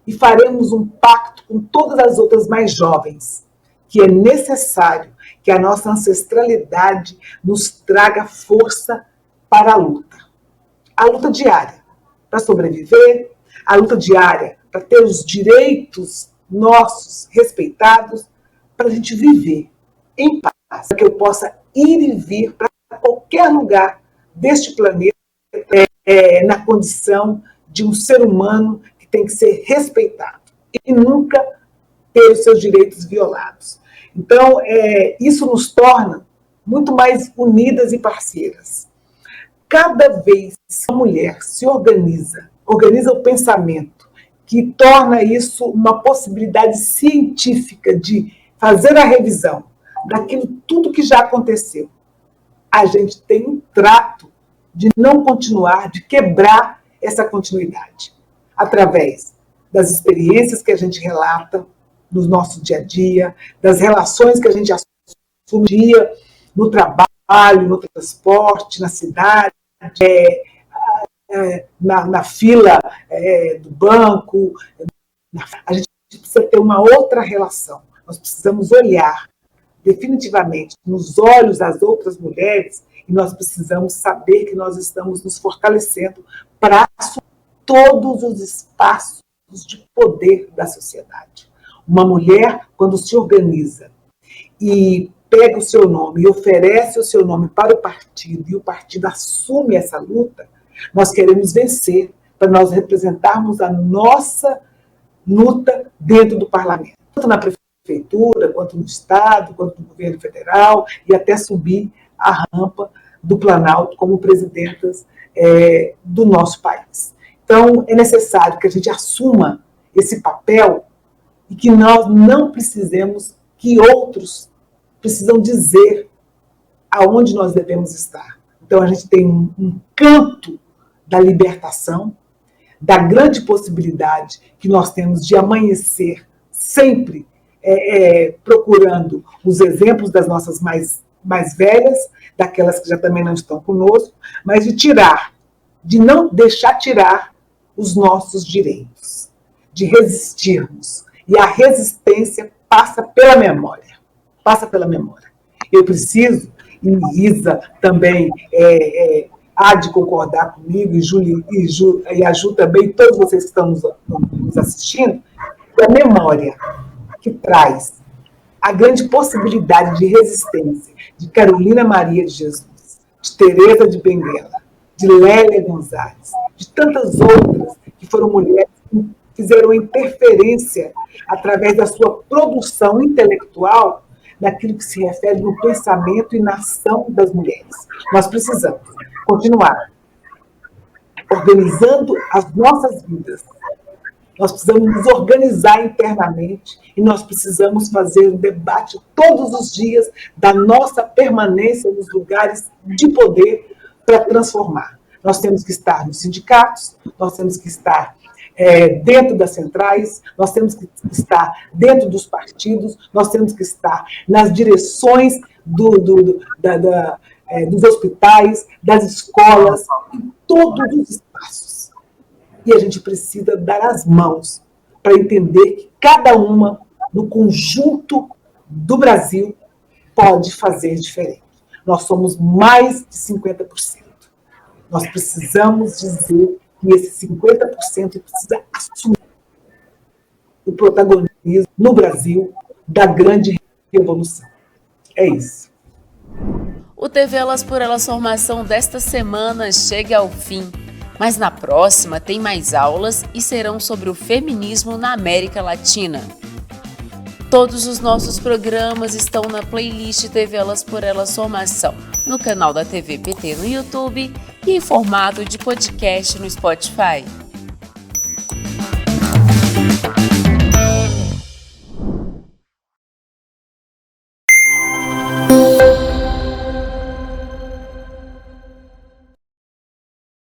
e faremos um pacto com todas as outras mais jovens, que é necessário que a nossa ancestralidade nos traga força para a luta diária para sobreviver, a luta diária para ter os direitos nossos respeitados, para a gente viver em paz, para que eu possa ir e vir para qualquer lugar deste planeta na condição de um ser humano que tem que ser respeitado e nunca ter os seus direitos violados. Então, isso nos torna muito mais unidas e parceiras. Cada vez que a mulher se organiza o pensamento, que torna isso uma possibilidade científica de fazer a revisão daquilo tudo que já aconteceu, a gente tem um trato de não continuar, de quebrar essa continuidade, através das experiências que a gente relata no nosso dia a dia, das relações que a gente assume no trabalho, no transporte, na cidade, na fila do banco. A gente precisa ter uma outra relação. Nós precisamos olhar definitivamente nos olhos das outras mulheres e nós precisamos saber que nós estamos nos fortalecendo para assumir todos os espaços de poder da sociedade. Uma mulher, quando se organiza e pega o seu nome e oferece o seu nome para o partido e o partido assume essa luta, nós queremos vencer para nós representarmos a nossa luta dentro do parlamento, tanto na prefeitura, quanto no Estado, quanto no governo federal, e até subir a rampa do Planalto como presidentas do nosso país. Então, é necessário que a gente assuma esse papel e que nós não precisemos que outros precisam dizer aonde nós devemos estar. Então, a gente tem um canto da libertação, da grande possibilidade que nós temos de amanhecer sempre procurando os exemplos das nossas mais velhas, daquelas que já também não estão conosco, mas de não deixar tirar os nossos direitos, de resistirmos. E a resistência passa pela memória. Eu preciso, e Isa também há de concordar comigo, e a Ju também, todos vocês que estão nos assistindo, a memória que traz a grande possibilidade de resistência de Carolina Maria de Jesus, de Teresa de Benguela, de Lélia Gonzalez, de tantas outras que foram mulheres que fizeram interferência através da sua produção intelectual naquilo que se refere no pensamento e na ação das mulheres. Nós precisamos continuar organizando as nossas vidas. Nós precisamos nos organizar internamente e nós precisamos fazer um debate todos os dias da nossa permanência nos lugares de poder para transformar. Nós temos que estar nos sindicatos, nós temos que estar dentro das centrais, nós temos que estar dentro dos partidos, nós temos que estar nas direções dos hospitais, das escolas, em todos os espaços. E a gente precisa dar as mãos para entender que cada uma, no conjunto do Brasil, pode fazer diferente. Nós somos mais de 50%. Nós precisamos dizer que esse 50% precisa assumir o protagonismo no Brasil da grande revolução. É isso. O TV Elas por Elas Formação desta semana chega ao fim, mas na próxima tem mais aulas e serão sobre o feminismo na América Latina. Todos os nossos programas estão na playlist TV Elas por Elas Formação, no canal da TV PT no YouTube e em formato de podcast no Spotify.